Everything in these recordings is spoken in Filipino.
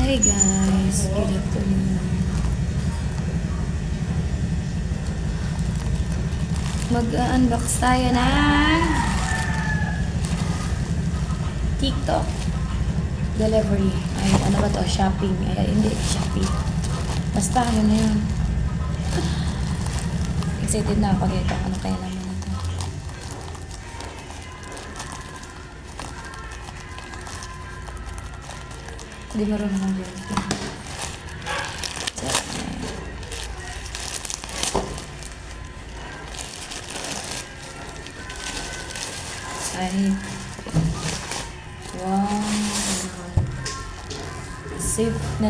Hi guys, good afternoon. Mag-unbox tayo ng TikTok delivery. Ay, ano ba to? Shopping. Ay, hindi, Shopee. Basta, yun na yun. Excited na ako dito. Ano kaya naman na to? Hindi marunong mag-vlog. Ay, wow.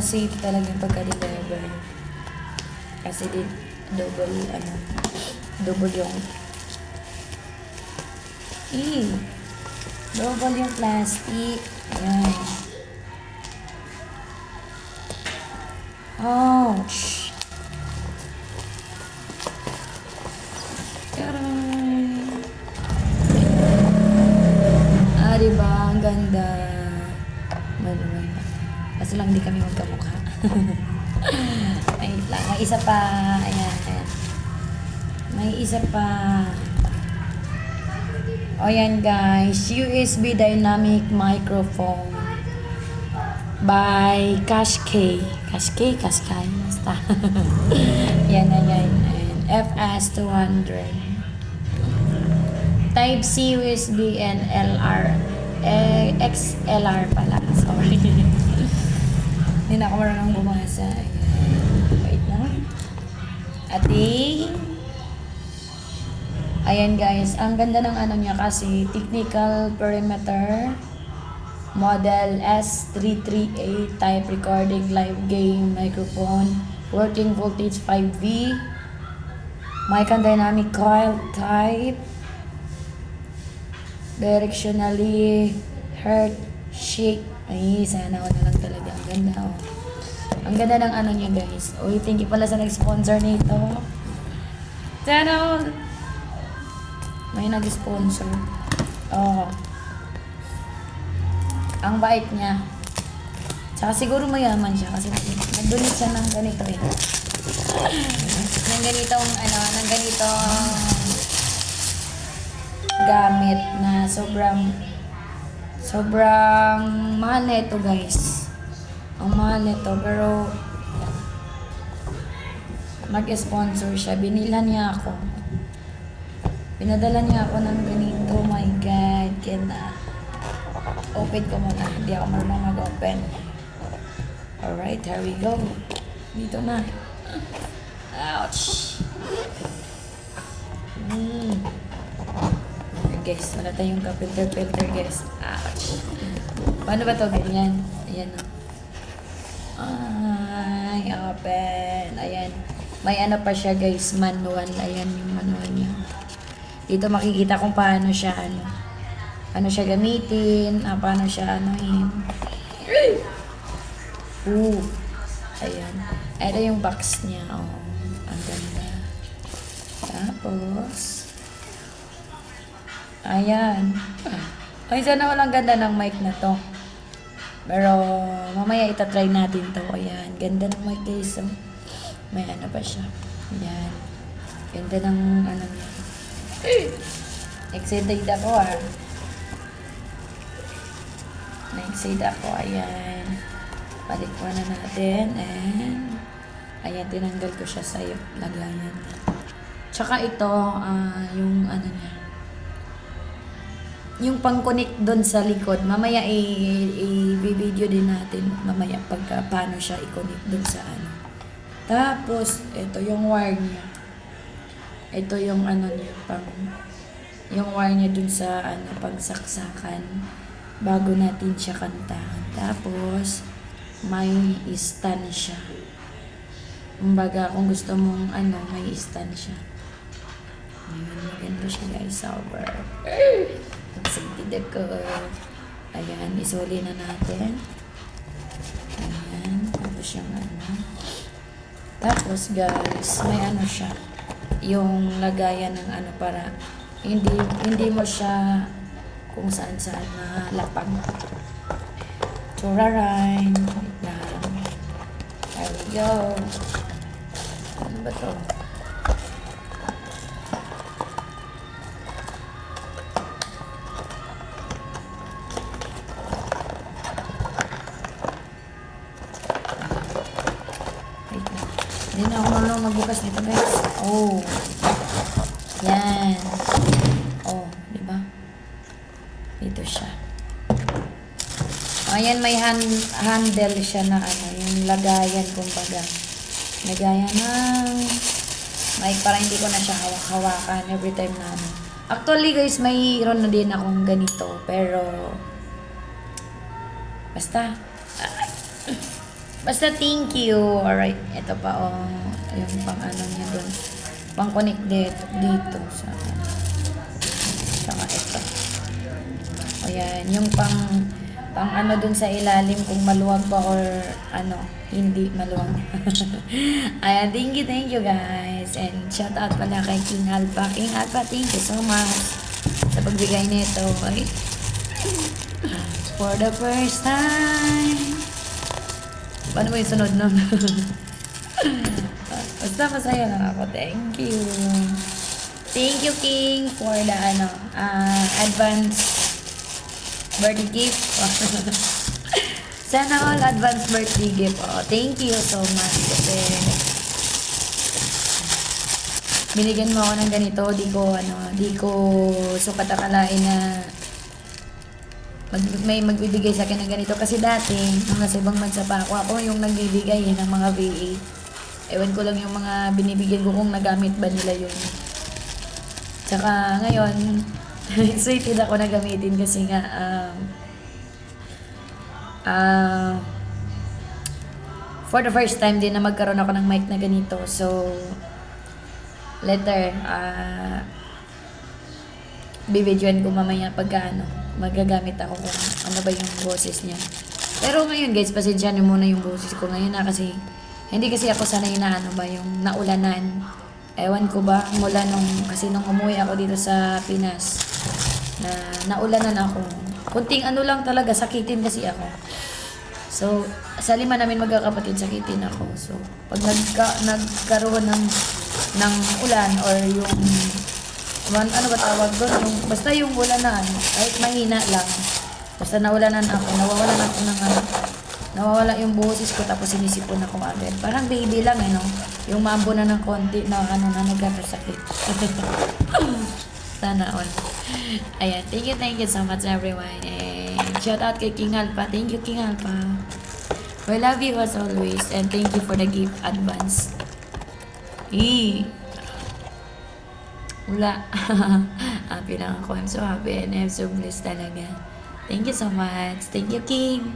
Safe talaga yung pagka-deliver. Kasi double yung double yung plastic. Ayan. Ouch. Taray. Diba? Ang ganda. Maluway na. Kasi lang hindi kami magkamukha. Ay, lang. May isa pa. Ayan. May isa pa. O yan guys. USB Dynamic Microphone by Kashkay. Kashkay? Basta. Yan. FS200. Type-C, USB, and XLR pala. Sorry. Hindi na ako marunong bumasa. Ayan. Wait lang. Ayan guys. Ang ganda ng ano niya kasi. Technical perimeter. Model S338. Type recording live game microphone. Working voltage 5V. Mic and dynamic coil type. Directionally heart shake. Ay, sana ako na lang talaga. Ang ganda, oh. Ang ganda ng ano niya, guys. Uy, thank you pala sa nag-sponsor nito. Sana all. May nag-sponsor. Oh. Ang bait niya. Tsaka siguro mayaman siya kasi nag-donate siya ng ganito eh. ng ganitong gamit na sobrang mahal na ito guys. Ang mahal nito pero mag-sponsor siya. Binilhan niya ako. Pinadala niya ako ng ganito. Oh my God. Kaya open ko muna. Hindi ako marunong mag-open. Alright, here we go. Dito na. Ouch. Guys, wala tayong filter guys. Ouch. Paano ba to? Ganyan. Ayan o. Ay, open. Ayan. May ano pa siya guys, manual. Ayan yung manual niya. Dito makikita kung paano siya paano siya gamitin, paano siya ayan. Ito yung box niya. Oh, ang ganda. Tapos ayan. Ay, sana walang ganda ng mic na to. Pero, mamaya itatry natin to. Ayan. Ganda ng mic guys. So, may ano pa siya. Ayan. Ganda ng ano niya. Excited ako Na-excited ako. Ayan. Balik ko na natin. And, ayan. Tinanggal ko siya sa lagayan. Tsaka ito, yung ano niya. Yung pang-connect doon sa likod, mamaya i-video din natin mamaya pagka paano siya i-connect doon sa ano. Tapos, ito yung wire niya. Ito yung ano niya, yung wire niya doon sa ano, pagsaksakan bago natin siya kantahan. Tapos, may stand siya. Kumbaga, kung gusto mong ano, may stand siya. Ayan, maganda siya guys, sober. Excited ako. Ayan, isuli na natin. Ayan, tapos yung ano. Tapos guys, may ano siya. Yung lagayan ng ano para hindi mo siya kung saan na lapag. Turaray. Wait lang. There we go. Ano ba to? Wait lang. Hindi na ako marunong magbukas nito, guys. Oh. Yan. Oh, di ba? Dito siya. Ayan, may handle siya na ano, yung lagayan, kumbaga. Lagayan ng mic para hindi ko na siya hawak-hawakan every time na ano. Actually, guys, mayroon na din akong ganito, pero basta thank you. Alright, ito pa, oh, yung pang ano niya dun. Pang connect dito sa ano. Saka ito. O yan, yung pang ano dun sa ilalim kung maluwag ba or ano, hindi maluwag. Ayan, thank you guys. And shout out pala kay King Alpha. King Alpha, thank you so much sa pagbigay nito. Ay. For the first time. Paano mo yung sunod nun? Basta masaya lang ako. Thank you. Thank you, King, for the ano, advance birthday gift. Sana all advance birthday gift. Oh, thank you so much kasi binigyan mo ako ng ganito. Di ko sukat akalain na may magbibigay sa akin ng ganito kasi dati nung nasa ibang bansa pa ako yung nagbibigay ng mga VA. Ewan ko lang yung mga binibigyan ko kung nagamit ba nila yun. Tsaka ngayon excited ako na gamitin kasi nga for the first time din na magkaroon ako ng mic na ganito. So later bibidyoan ko mamaya pagka magagamit ako kung ano ba yung boses niya. Pero ngayon guys, pasensya niyo muna yung boses ko ngayon kasi hindi kasi ako sanay na ano ba yung naulanan. Ewan ko ba mula kasi nung umuwi ako dito sa Pinas na naulanan ako. Kunting ano lang talaga, sakitin kasi ako. So, sa 5 namin magkakapatid, sakitin ako. So, pag nagkaroon ng ulan or yung ano ba tawag doon? Basta yung ulanan, kahit mahina lang. Basta naulanan ako, nawawala yung boses ko tapos sinisipon ako agad. Parang baby lang no? Yung mambo na ng konti na na nagkakasakit. Sana all. Ayan, thank you so much everyone. And shout out kay King Alpha. Thank you, King Alpha. We love you as always and thank you for the gift advance. Wala. Happy lang ako. I'm so happy and I'm so blessed talaga. Thank you so much. Thank you, King.